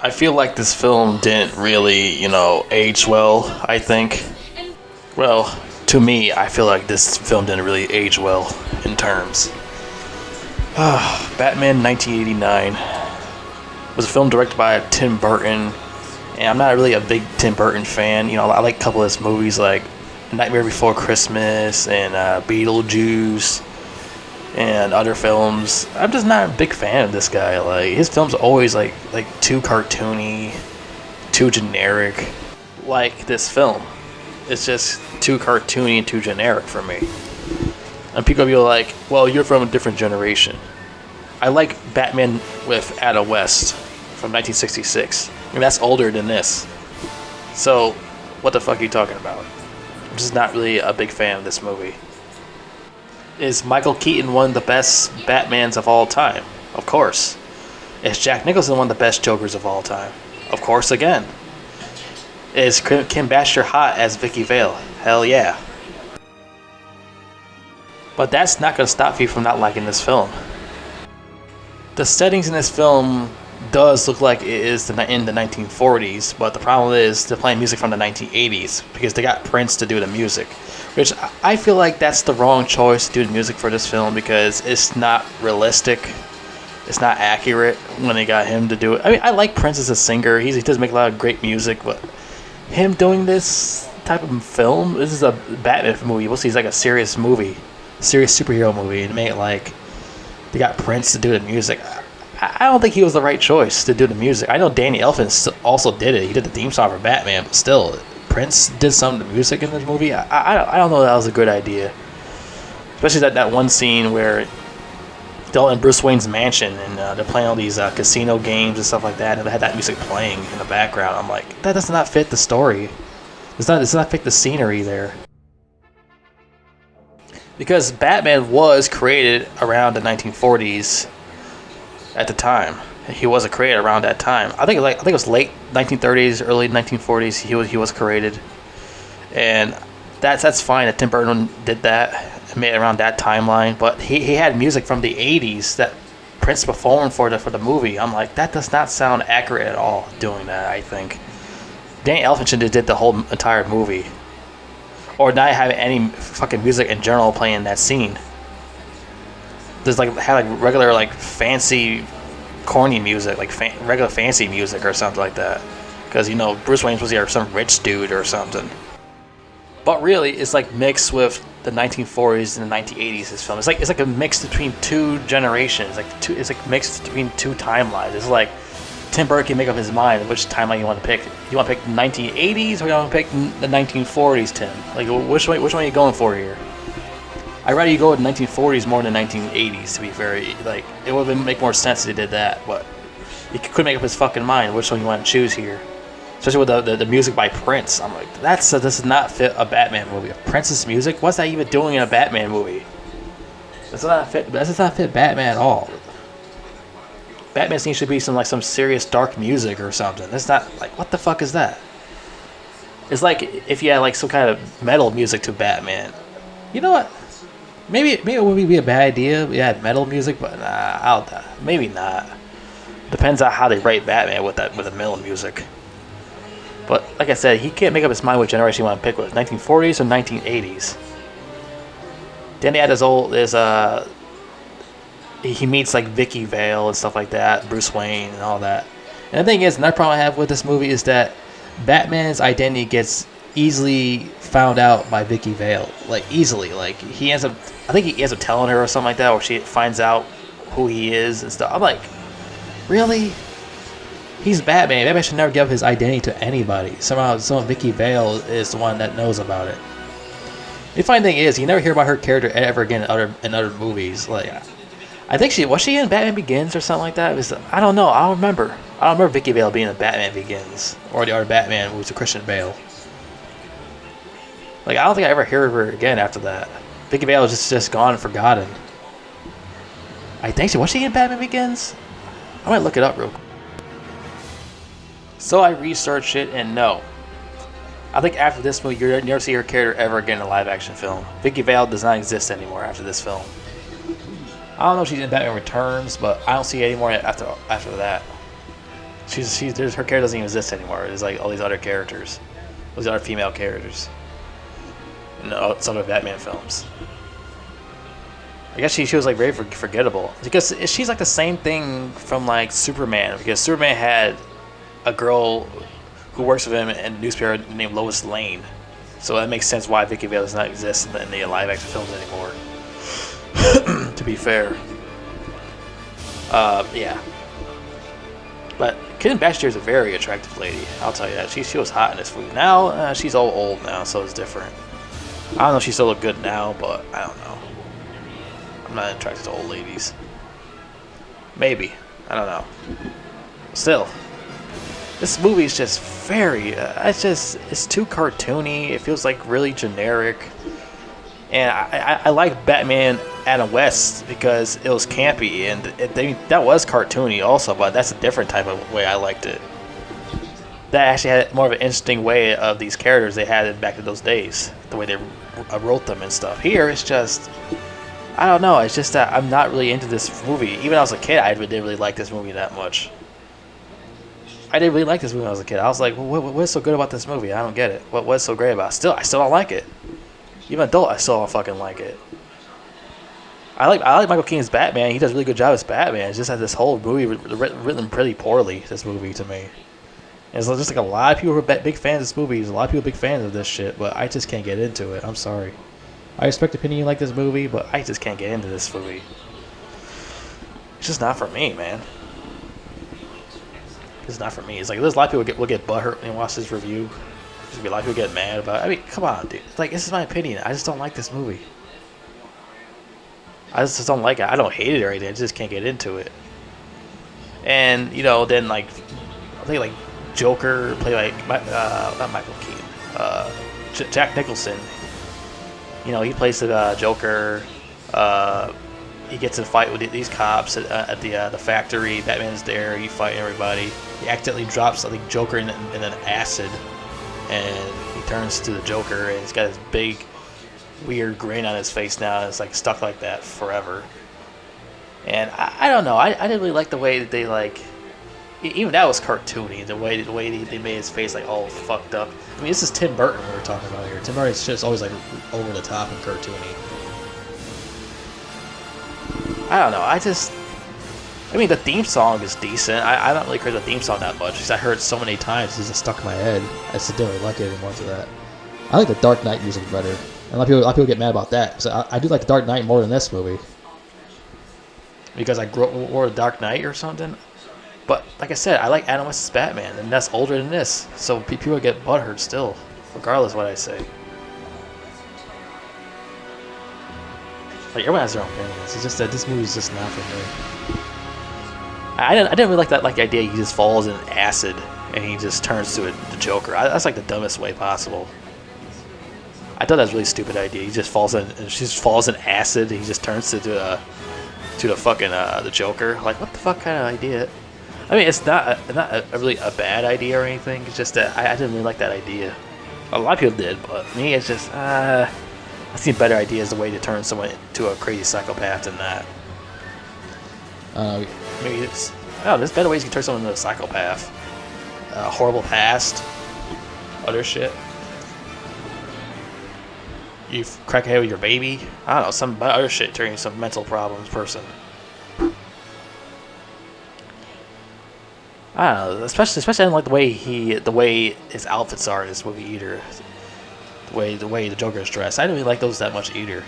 I feel like this film didn't really, age well, I think. Well, to me, I feel like this film didn't really age well in terms. Batman 1989 was a film directed by Tim Burton, and I'm not really a big Tim Burton fan. I like a couple of his movies like Nightmare Before Christmas and Beetlejuice and other films. I'm just not a big fan of this guy. Like, his films are always like too cartoony, too generic. Like this film, it's just too cartoony and too generic for me. And people will be like, "Well, you're from a different generation." I like Batman with Adam West from 1966, and that's older than this. So, what the fuck are you talking about? I'm just not really a big fan of this movie. Is Michael Keaton one of the best Batmans of all time? Of course. Is Jack Nicholson one of the best Jokers of all time? Of course again. Is Kim Basinger hot as Vicky Vale? Hell yeah. But that's not going to stop you from not liking this film. The settings in this film does look like it is in the 1940s, but the problem is they're playing music from the 1980s because they got Prince to do the music, which I feel like that's the wrong choice to do the music for this film because it's not realistic. It's not accurate when they got him to do it. I mean, I like Prince as a singer. He does make a lot of great music, but him doing this type of film, this is a Batman movie. We'll see, it's like a serious movie, serious superhero movie, and make it like they got Prince to do the music. I don't think he was the right choice to do the music. I know Danny Elfman also did it. He did the theme song for Batman, but still, Prince did some of the music in this movie. I don't know if that was a good idea. Especially that one scene where they're in Bruce Wayne's mansion and they're playing all these casino games and stuff like that, and they had that music playing in the background. I'm like, that does not fit the story. It does not fit the scenery there. Because Batman was created around the 1940s at the time. He was created around that time. I think it was late 1930s, early 1940s. He was created, and that's fine that Tim Burton did that and made it around that timeline. But he had music from the 80s that Prince performed for the movie. I'm like, that does not sound accurate at all. Doing that, I think Danny Elfman should have did the whole entire movie, or not have any fucking music in general playing that scene. There's regular fancy corny music, regular fancy music or something like that, because Bruce Wayne's was some rich dude or something. But really, it's mixed with the 1940s and the 1980s. This film, it's like a mix between two generations. It's mixed between two timelines. It's like Tim Burton can make up his mind which timeline you want to pick. You want to pick the 1980s or you want to pick the 1940s, Tim? Which one are you going for here? I'd rather you go with the 1940s more than the 1980s, to be fair. It would make more sense if he did that, but he couldn't make up his fucking mind which one you want to choose here. Especially with the music by Prince. I'm like, this does not fit a Batman movie. Prince's music? What's that even doing in a Batman movie? That does not fit Batman at all. Batman scene should be some serious dark music or something. It's not what the fuck is that? It's like if you had some kind of metal music to Batman. You know what? Maybe it would be a bad idea. We had metal music, but maybe not. Depends on how they write Batman with the metal music. But like I said, he can't make up his mind what generation he want to pick with, 1940s or 1980s. Then he had he meets Vicky Vale and stuff like that, Bruce Wayne and all that. And the thing is, another problem I have with this movie is that Batman's identity gets easily found out by Vicky Vale, easily. He ends up telling her or something like that, or she finds out who he is and stuff. I'm like, really? He's Batman. Batman should never give up his identity to anybody. Somehow Vicky Vale is the one that knows about it. The funny thing is, you never hear about her character ever again in other movies. I think was she in Batman Begins or something like that? I don't know. I don't remember Vicky Vale being in Batman Begins or the other Batman, who was a Christian Bale. I don't think I ever hear of her again after that. Vicky Vale was just gone and forgotten. I think was she in Batman Begins? I might look it up real quick. So I researched it, and no. I think after this movie, you'll never see her character ever again in a live-action film. Vicky Vale does not exist anymore after this film. I don't know if she's in Batman Returns, but I don't see it anymore after that. Her character doesn't even exist anymore. There's like all these other characters, those other female characters, in some of the Batman films. I guess she was like very forgettable because she's like the same thing from like Superman, because Superman had a girl who works with him in a newspaper named Lois Lane, so that makes sense why Vicky Vale does not exist in the live action films anymore. To be fair, yeah. But Kim Basinger is a very attractive lady. I'll tell you that. She was hot in this movie. Now she's all old now, so it's different. I don't know if she still look good now, but I don't know. I'm not attracted to old ladies. Maybe. I don't know. Still, this movie is just very. It's too cartoony. It feels like really generic. And I like Batman Adam West because it was campy, and that was cartoony also, but that's a different type of way I liked it. That actually had more of an interesting way of these characters they had back in those days, the way they wrote them and stuff. Here, it's just, I don't know, it's just that I'm not really into this movie. Even when I was a kid, I didn't really like this movie that much. I didn't really like this movie when I was a kid. I was like, well, what's so good about this movie? I don't get it. What's so great about it? I still don't like it. Even adult, I still don't fucking like it. I like Michael Keaton's Batman. He does a really good job as Batman. It's just that this whole movie written pretty poorly. This movie to me. And it's just like a lot of people who are big fans of this movie. There's a lot of people big fans of this shit, but I just can't get into it. I'm sorry. I respect the opinion you like this movie, but I just can't get into this movie. It's just not for me, man. It's not for me. It's like there's a lot of people will get butthurt when they watch this review. There's gonna be a lot of people get mad about it. I mean, come on, dude. Like, this is my opinion. I just don't like this movie. I just don't like it. I don't hate it or anything. I just can't get into it. And then like, I think like Joker play like not Michael Keaton, Jack Nicholson. He plays the Joker. He gets in a fight with these cops at the factory. Batman's there. He's fighting everybody. He accidentally drops, I think, Joker in an acid, and he turns to the Joker, and he's got this big, weird grin on his face now, and it's like stuck like that forever. And I don't know. I didn't really like the way that they like. Even that was cartoony. The way they made his face like all fucked up. I mean, this is Tim Burton we were talking about here. Tim Burton's just always like over the top and cartoony. I don't know. I mean, the theme song is decent. I don't really care the theme song that much because I heard it so many times. It's just stuck in my head. I just didn't really like it anymore after that. I like the Dark Knight music better. And a lot of people get mad about that. So I do like the Dark Knight more than this movie. Because I grew up with Dark Knight or something. But like I said, I like Adam West's Batman, and that's older than this. So people get butthurt still, regardless of what I say. Like, everyone has their own opinions. It's just that this movie's just not for me. I didn't really like that idea he just falls in acid and he just turns to the Joker. That's like the dumbest way possible. I thought that was a really stupid idea. He just falls in acid. And he just turns to the fucking the Joker. Like, what the fuck kind of idea? I mean, it's not really a bad idea or anything. It's just that I didn't really like that idea. A lot of people did, but me, it's just I see better ideas the way to turn someone into a crazy psychopath than that. Maybe there's better ways you can turn someone into a psychopath. Horrible past, other shit. You crack a head with your baby. I don't know, some other shit turning some mental problems person. I don't know, especially I didn't like the way his outfits are in this movie either. The way the Joker is dressed. I didn't really like those that much either.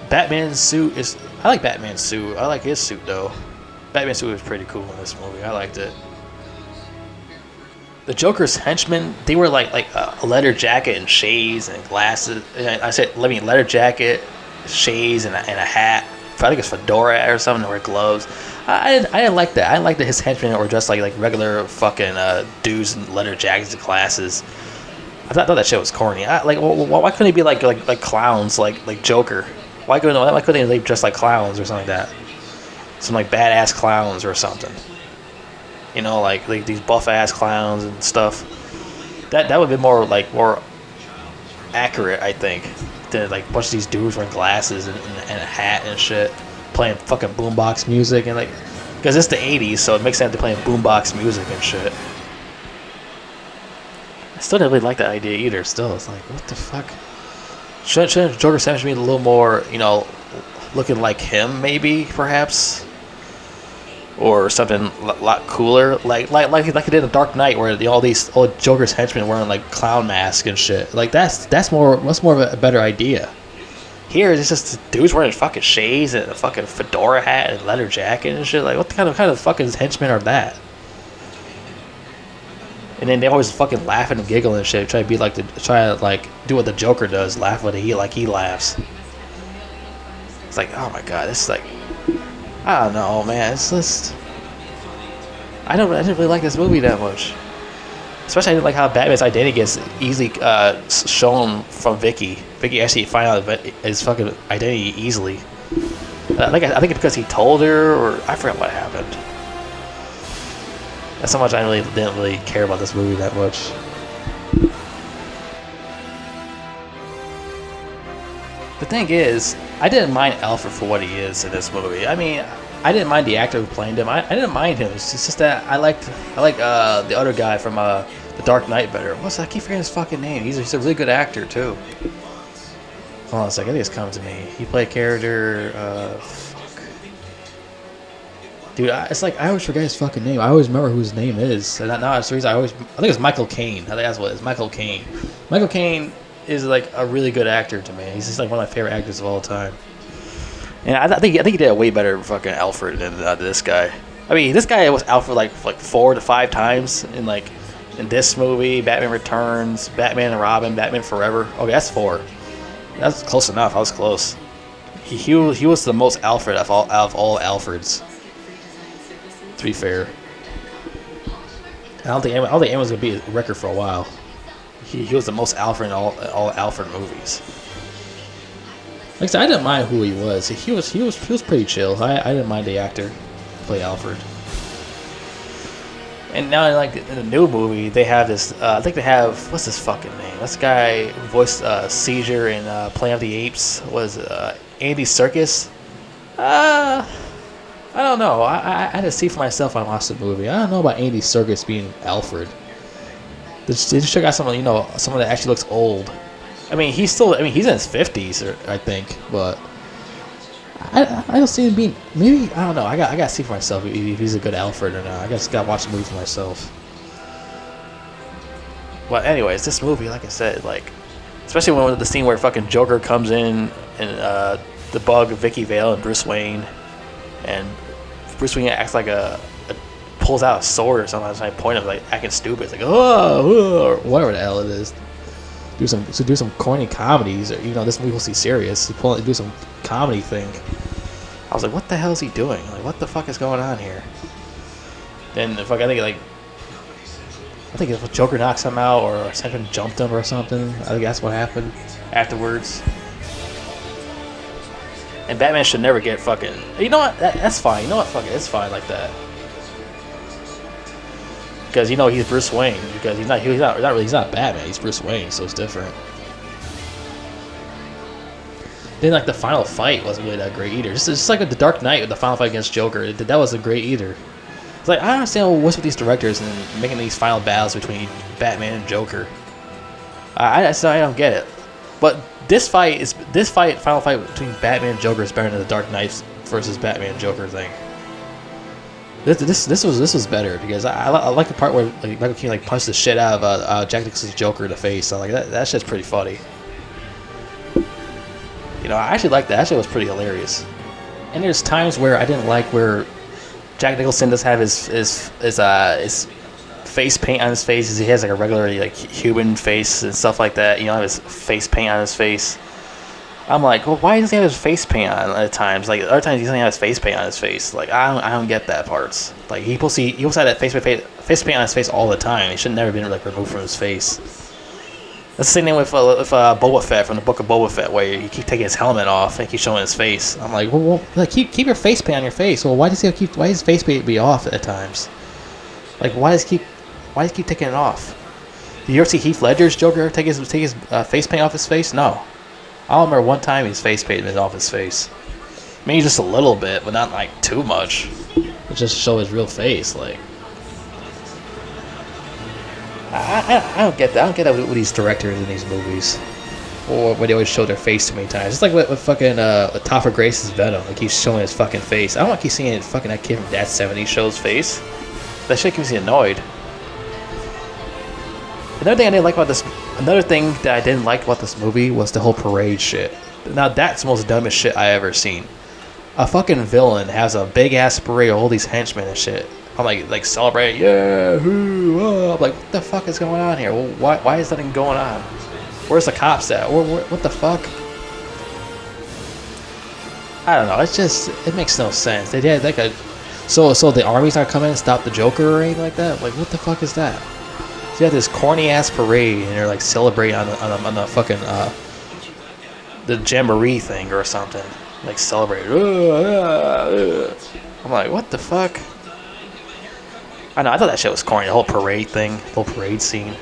Batman's suit is. I like Batman's suit. I like his suit though. Batman's suit was pretty cool in this movie. I liked it. The Joker's henchmen, they were like a leather jacket and shades and glasses. I said, leather jacket, shades and a hat. I think it's fedora or something, or gloves. I didn't like that. I didn't like that his henchmen were just like regular fucking dudes in leather jackets and glasses. I thought that shit was corny. Why couldn't they be like clowns like Joker? Why couldn't they be dressed like clowns or something like that? Some like badass clowns or something. Like these buff ass clowns and stuff. That would have been more accurate, I think, than like a bunch of these dudes wearing glasses and a hat and shit, playing fucking boombox music and like Because it's the 80s, so it makes sense to play boombox music and shit. I still didn't really like that idea either. Still, it's like, what the fuck? Shouldn't Joker's henchman be a little more, you know, looking like him, maybe, perhaps? Or something a lot cooler, like it did in Dark Knight, where all these old Joker's henchmen wearing like clown masks and shit. Like that's more of a better idea. Here it's just dudes wearing fucking shades and a fucking fedora hat and leather jacket and shit. Like what kind of fucking henchmen are that? And then they always fucking laughing and giggling and shit, try to do what the Joker does, laugh when he laughs. It's like, oh my god, this is like, I don't know, man. It's just I didn't really like this movie that much. Especially I didn't like how Batman's identity gets easily shown from Vicky. Vicky actually find out his fucking identity easily. I think it's because he told her, or I forgot what happened. That's how much I didn't really care about this movie that much. The thing is, I didn't mind Alfred for what he is in this movie. I mean, I didn't mind the actor who played him. I didn't mind him. It's just that I like the other guy from The Dark Knight better. I keep forgetting his fucking name. He's a really good actor too. Hold on a second. I think it's coming to me. He played a character. Fuck. Dude, it's like I always forget his fucking name. I always remember who his name is. And now it's the reason I think it's Michael Caine. I think that's what it is. Michael Caine. Michael Caine is like a really good actor to me. He's just like one of my favorite actors of all time. And I think he did a way better fucking Alfred than this guy. I mean, this guy was Alfred like 4 to 5 times in this movie, Batman Returns, Batman and Robin, Batman Forever. Okay, that's 4. That's close enough. I was close. He was the most Alfred of all Alfreds. To be fair, I don't think anyone's gonna beat his record for a while. He was the most Alfred in all Alfred movies. Like I said, I didn't mind who he was. He was pretty chill. I didn't mind the actor who played Alfred. And now, in the new movie, they have this. I think they have, what's this fucking name? This guy who voiced Caesar in Planet of the Apes was Andy Serkis. I don't know. I had to see for myself when I watched the movie. I don't know about Andy Serkis being Alfred. They just got someone that actually looks old. I mean, he's in his 50s, I think, but I don't see him being. Maybe, I don't know. I got to see for myself if he's a good Alfred or not. I just got to watch the movie for myself. But anyways, this movie, like I said, especially when the scene where fucking Joker comes in and the Bug, Vicky Vale, and Bruce Wayne, and Bruce Wayne acts like pulls out a sword or something. I was trying to point him, acting stupid. It's like, oh, or whatever the hell it is. Do some corny comedies, or this movie will see serious. Do some comedy thing. I was like, what the hell is he doing? Like, what the fuck is going on here? Then I think if Joker knocks him out, or something jumped him or something. I think that's what happened afterwards. And Batman should never get fucking. You know what? That's fine. You know what? Fuck it. It's fine like that. Because he's Bruce Wayne. Because he's not Batman. He's Bruce Wayne, so it's different. Then the final fight wasn't really that great either. Just like with the Dark Knight, with the final fight against Joker, that wasn't great either. It's like, I don't understand what's with these directors and making these final battles between Batman and Joker. I don't get it. But this final fight between Batman and Joker is better than the Dark Knight versus Batman and Joker thing. This was better because I like the part where Michael Keaton punched the shit out of Jack Nicholson's Joker in the face. So that shit's pretty funny. I actually liked that. That shit was pretty hilarious. And there's times where I didn't like where Jack Nicholson does have his face paint on his face. He has a regular human face and stuff like that. His face paint on his face. I'm like, well, why doesn't he have his face paint on at times? Other times he doesn't have his face paint on his face. I don't get that parts. He supposed to have that face paint on his face all the time. He should never been removed from his face. That's the same thing with Boba Fett from the Book of Boba Fett, where you keep taking his helmet off and keep showing his face. I'm like, well keep your face paint on your face. Well, why does his face paint be off at times? Why does he keep taking it off? Did you ever see Heath Ledger's Joker take his face paint off his face? No. I don't remember one time his face paint was off his face. Maybe just a little bit, but not too much. just show his real face. Like, I don't get that. I don't get that with these directors in these movies, or when they always show their face too many times. It's like with fucking Topher Grace's Venom. Like, he's showing his fucking face. I don't want to keep seeing fucking that kid from That 70s show's face. That shit keeps me annoyed. Another thing that I didn't like about this movie was the whole parade shit. Now that's the most dumbest shit I ever seen. A fucking villain has a big ass parade of all these henchmen and shit. I'm like celebrating, yeah, hoo, oh. I'm like, what the fuck is going on here? Why is nothing going on? Where's the cops at? What the fuck? I don't know. It makes no sense. They did like so the army's not coming and stop the Joker or anything like that. Like, what the fuck is that? So you have this corny ass parade and they're like celebrating on the fucking the jamboree thing or something. Like celebrate. I'm like, what the fuck? I know, I thought that shit was corny. The whole parade thing, the whole parade scene.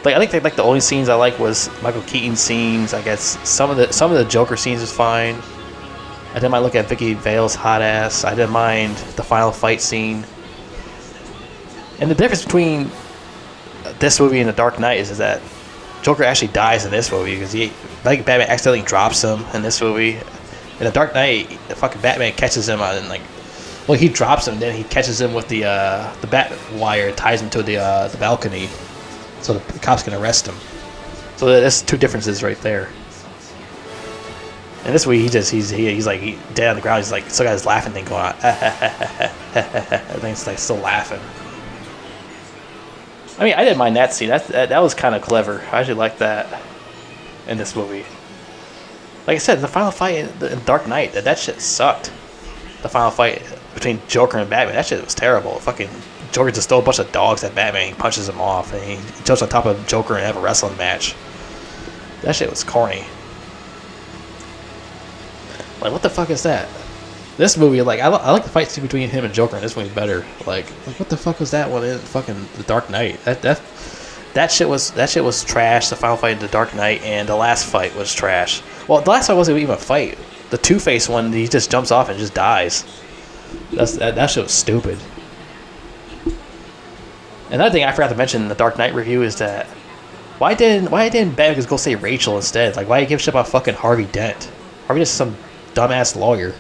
Like, I think the only scenes I like was Michael Keaton's scenes. I guess some of the Joker scenes was fine. I didn't mind looking at Vicky Vale's hot ass. I didn't mind the final fight scene. And the difference between this movie and The Dark Knight is that Joker actually dies in this movie because Batman accidentally drops him in this movie. In The Dark Knight, the fucking Batman catches him on he drops him, then he catches him with the bat wire, ties him to the balcony, so the cops can arrest him. So there's two differences right there. And this way, he's like dead on the ground. He's like, still got his laughing thing going on. I think it's like still laughing. I mean, I didn't mind that scene. That was kind of clever. I actually liked that in this movie. Like I said, the final fight in Dark Knight, that shit sucked. The final fight between Joker and Batman, that shit was terrible. Fucking Joker just throw a bunch of dogs at Batman. He punches him off, and he jumps on top of Joker and have a wrestling match. That shit was corny. Like, what the fuck is that? This movie, like, I like the fight scene between him and Joker in this movie better. Like what the fuck was that one in fucking The Dark Knight? That shit was trash. The final fight in The Dark Knight and the last fight was trash. Well, the last fight wasn't even a fight. The Two-Face one, he just jumps off and just dies. That shit was stupid. Another thing I forgot to mention in the Dark Knight review is that why didn't Batman just go say Rachel instead? Like, why did he give a shit about fucking Harvey Dent? Harvey Dent's some dumbass lawyer.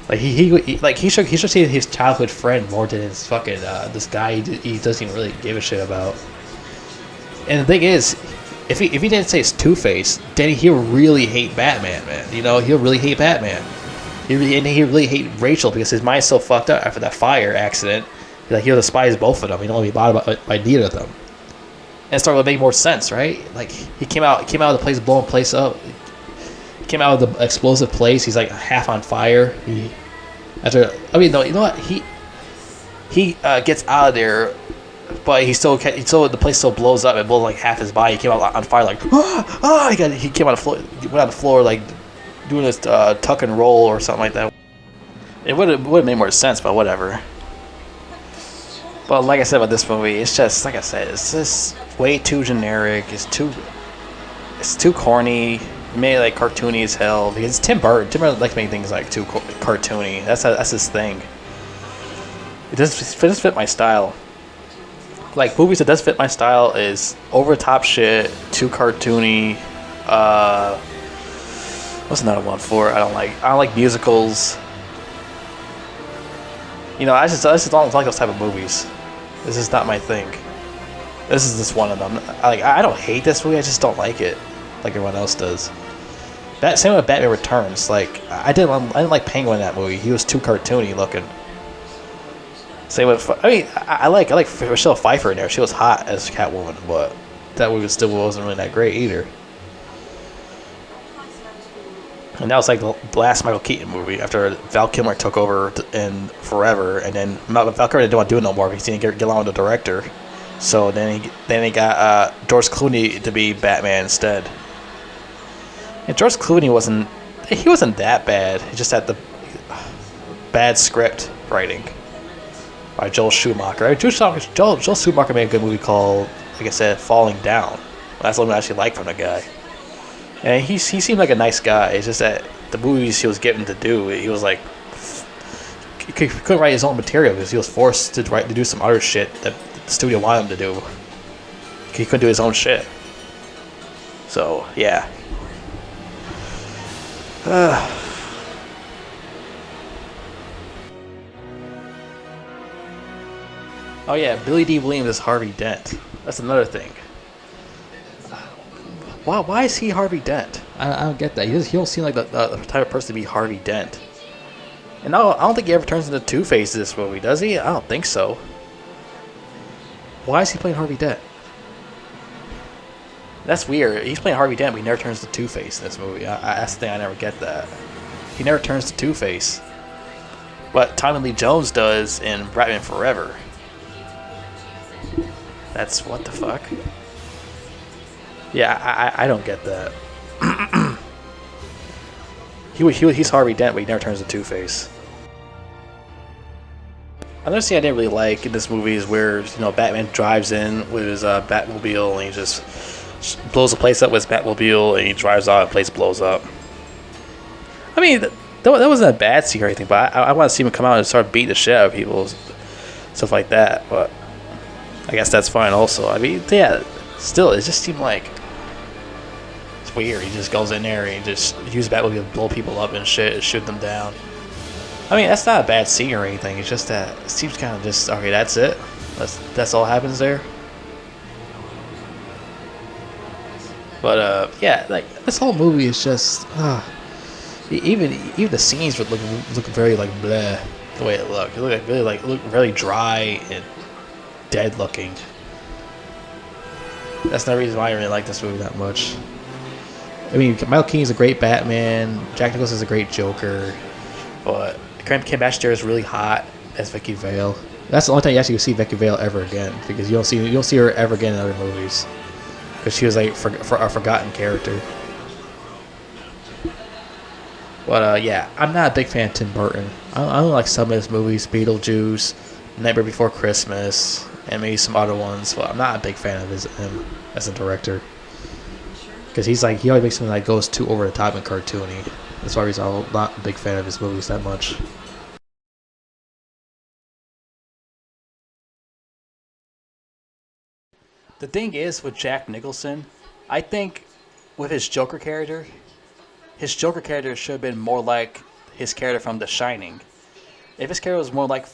Like he should see his childhood friend more than his fucking this guy he doesn't even really give a shit about. And the thing is, if he didn't say it's Two-Face, then he'll really hate Batman, man. You know, he'll really hate Batman. He really hate Rachel because his mind's so fucked up after that fire accident. Like, he'll despise both of them. He don't want to be bothered by neither of them. And it started to make more sense, right? Like, he came out of the place, blowing place up. He came out of the explosive place. He's like half on fire. You know what? He gets out of there, but the place still blows up. It blows like half his body. He came out on fire like he came on the floor. He went on the floor like doing this tuck and roll or something like that. It would have made more sense, but whatever. But like I said about this movie, it's just, like I said, it's just way too generic. It's too corny. It made it like cartoony as hell because it's Tim Burton. Tim Burton likes to make things like too cartoony. That's his thing. It doesn't fit my style. Like, movies that does fit my style is over the top shit, too cartoony. What's another one for? I don't like musicals. You know, I just don't like those type of movies. This is not my thing. This is just one of them. I don't hate this movie. I just don't like it, like everyone else does. Same with Batman Returns. Like, I didn't like Penguin in that movie. He was too cartoony looking. Same with, I like Michelle Pfeiffer in there. She was hot as Catwoman, but that movie still wasn't really that great either. And that was like the last Michael Keaton movie after Val Kilmer took over in Forever, and then Val Kilmer didn't want to do it no more because he didn't get along with the director. So then he got George Clooney to be Batman instead. And George Clooney wasn't that bad. He just had the bad script writing by Joel Schumacher. Joel Schumacher made a good movie called, like I said, Falling Down. That's the one I actually like from the guy. And he seemed like a nice guy. It's just that the movies he was getting to do, he was like couldn't write his own material because he was forced to do some other shit that the studio wanted him to do. He couldn't do his own shit. So yeah. Oh yeah, Billy D. Williams is Harvey Dent. That's another thing. Why is he Harvey Dent? I don't get that. He don't seem like the type of person to be Harvey Dent. And I don't think he ever turns into Two-Face in this movie, does he? I don't think so. Why is he playing Harvey Dent? That's weird. He's playing Harvey Dent, but he never turns to Two-Face in this movie. That's the thing, I never get that. He never turns to Two-Face. But Tommy Lee Jones does in Batman Forever. That's what the fuck? Yeah, I don't get that. He's Harvey Dent, but he never turns to Two-Face. Another scene I didn't really like in this movie is where, you know, Batman drives in with his Batmobile and he just blows the place up with his Batmobile and he drives off and the place blows up. I mean, that wasn't a bad scene or anything, but I want to see him come out and start beating the shit out of people, stuff like that. But I guess that's fine also. I mean, yeah, still, it just seemed like it's weird. He just goes in there and he just uses Batmobile to blow people up and shit and shoot them down. I mean, that's not a bad scene or anything. It's just that it seems kind of just, okay, that's it. That's all happens there. But yeah, like this whole movie is just even the scenes would look very like bleh the way it looked. It looked really dry and dead looking. That's the reason why I really like this movie that much. I mean, Michael Keaton's a great Batman. Jack Nicholson's a great Joker, but Kim Basinger is really hot as Vicky Vale. That's the only time you actually see Vicky Vale ever again, because you don't see her ever again in other movies, because she was like for a forgotten character. But yeah, I'm not a big fan of Tim Burton. I don't like some of his movies, Beetlejuice, Nightmare Before Christmas, and maybe some other ones. But I'm not a big fan of him as a director, because he always makes something that goes too over the top and cartoony. That's why I'm not a big fan of his movies that much. The thing is with Jack Nicholson, I think with his Joker character should have been more like his character from The Shining. If his character was more like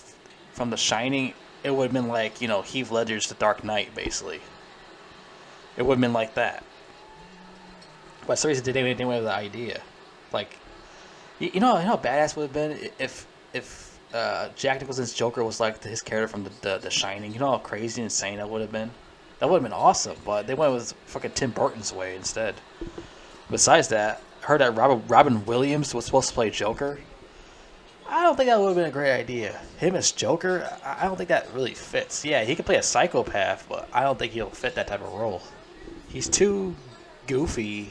from The Shining, it would have been like, you know, Heath Ledger's The Dark Knight, basically. It would have been like that. But seriously, did anything with the idea? Like, you know how badass would have been if Jack Nicholson's Joker was like his character from the Shining. You know how crazy and insane that would have been? That would have been awesome, but they went with fucking Tim Burton's way instead. Besides that, I heard that Robin Williams was supposed to play Joker. I don't think that would have been a great idea. Him as Joker, I don't think that really fits. Yeah, he could play a psychopath, but I don't think he'll fit that type of role. He's too goofy.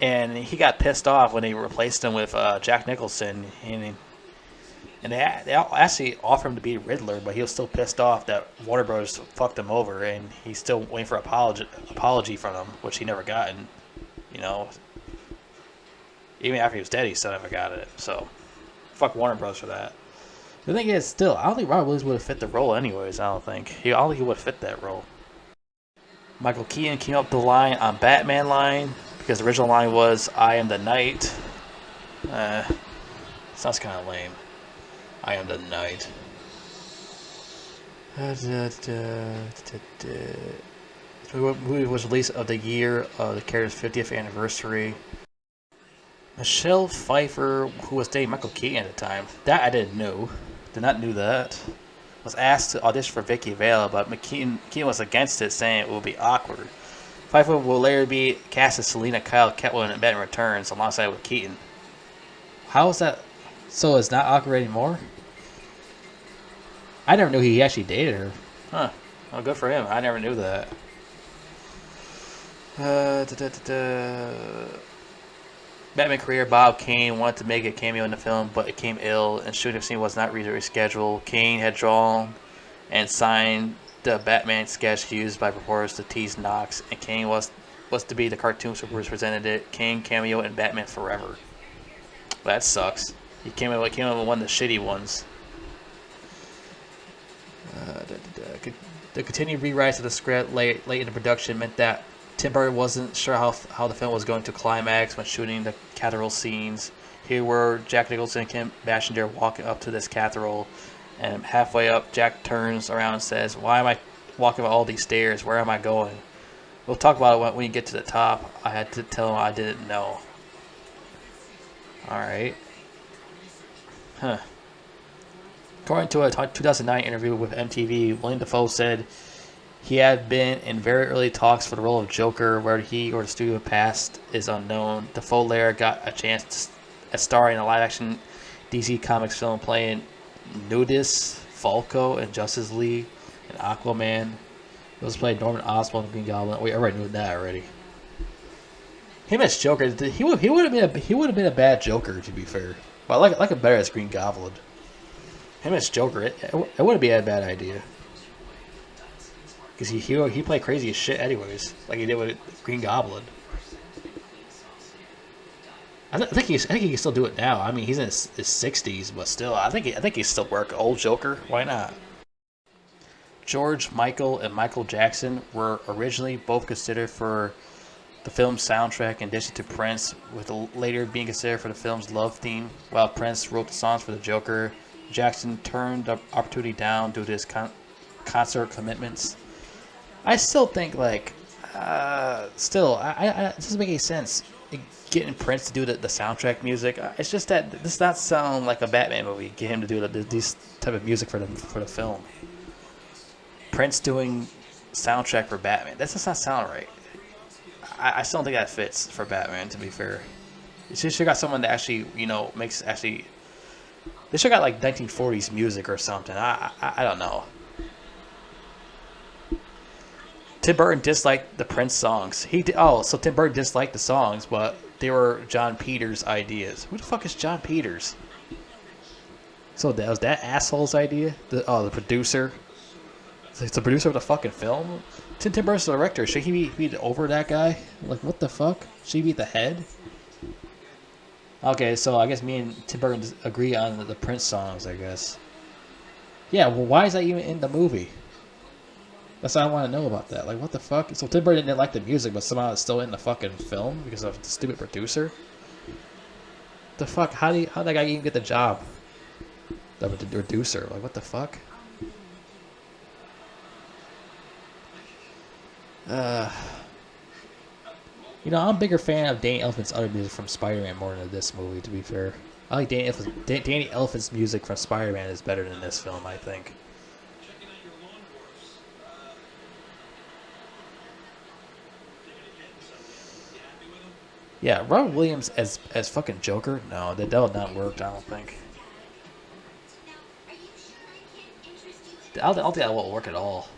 And he got pissed off when they replaced him with Jack Nicholson. And they actually offered him to be Riddler, but he was still pissed off that Warner Bros. Fucked him over, and he's still waiting for apology from them, which he never got. And, you know, even after he was dead, he still never got it. So, fuck Warner Bros. For that. The thing is, still, I don't think Robert Williams would have fit the role anyways, I don't think he would have fit that role. Michael Keaton came up the line on Batman line, because the original line was, "I am the Knight." Sounds kind of lame. I am the Knight. The movie was released of the year of the character's 50th anniversary. Michelle Pfeiffer, who was dating Michael Keaton at the time, that I didn't know. Did not know that. Was asked to audition for Vicky Vale, but Keaton was against it, saying it would be awkward. Pfeiffer will later be cast as Selena Kyle Catwoman in Batman Returns alongside with Keaton. How is that? So it's not awkward anymore? I never knew he actually dated her. Huh. Well, good for him. I never knew that. Batman creator Bob Kane wanted to make a cameo in the film, but became ill, and shooting scene was not rescheduled. Kane had drawn and signed the Batman sketch used by reporters to tease Knox, and Kane was to be the cartoon who presented it. Kane cameo in Batman Forever. That sucks. Came in with one of the shitty ones. The continued rewrites of the script late in the production meant that Tim Burton wasn't sure how the film was going to climax when shooting the cathedral scenes. Here were Jack Nicholson and Kim Basinger walking up to this cathedral, and halfway up, Jack turns around and says, "Why am I walking up all these stairs? Where am I going?" We'll talk about it when you get to the top. I had to tell him I didn't know. Alright. Huh. According to a 2009 interview with MTV, William Dafoe said he had been in very early talks for the role of Joker, where he or the studio passed is unknown. Dafoe later got a chance at starring in a live-action DC Comics film playing Nudist Falco in Justice League and Aquaman. He was playing Norman Osborn in Green Goblin. We already knew that already. Him as Joker, he would have been a bad Joker, to be fair. But I like him better as Green Goblin. Him as Joker, it wouldn't be a bad idea. Because he played crazy as shit anyways, like he did with Green Goblin. I think he can still do it now. I mean, he's in his 60s, but still, I think he still work. Old Joker, why not? George Michael and Michael Jackson were originally both considered for the film's soundtrack in addition to Prince, with later being considered for the film's love theme. While Prince wrote the songs for the Joker, Jackson turned the opportunity down due to his concert commitments. I still think, like, it doesn't make any sense getting Prince to do the soundtrack music. It's just that this does not sound like a Batman movie. Get him to do this type of music for the film. Prince doing soundtrack for Batman. That does not sound right. I still don't think that fits for Batman, to be fair. You should have got someone that actually, makes actually... They should have got, like, 1940s music or something. I don't know. Tim Burton disliked the Prince songs. So Tim Burton disliked the songs, but they were John Peters' ideas. Who the fuck is John Peters? So that was that asshole's idea? The producer? It's the producer of the fucking film? Tim Burton's the director. Should he be over that guy? Like, what the fuck? Should he be the head? Okay, so I guess me and Tim Burton agree on the Prince songs, I guess. Yeah, well, why is that even in the movie? That's what I want to know about that. Like, what the fuck? So Tim Burton didn't like the music, but somehow it's still in the fucking film because of the stupid producer? The fuck? How did that guy even get the job? The producer. Like, what the fuck? I'm a bigger fan of Danny Elfman's other music from Spider-Man more than this movie, to be fair. I like Danny Elfman's music from Spider-Man is better than this film, I think. Yeah, Robin Williams as fucking Joker? No, that would not work, I don't think. I don't think that won't work at all.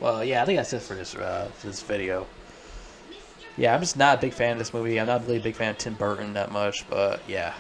Well, yeah, I think that's it for this video. Yeah, I'm just not a big fan of this movie. I'm not really a big fan of Tim Burton that much, but yeah.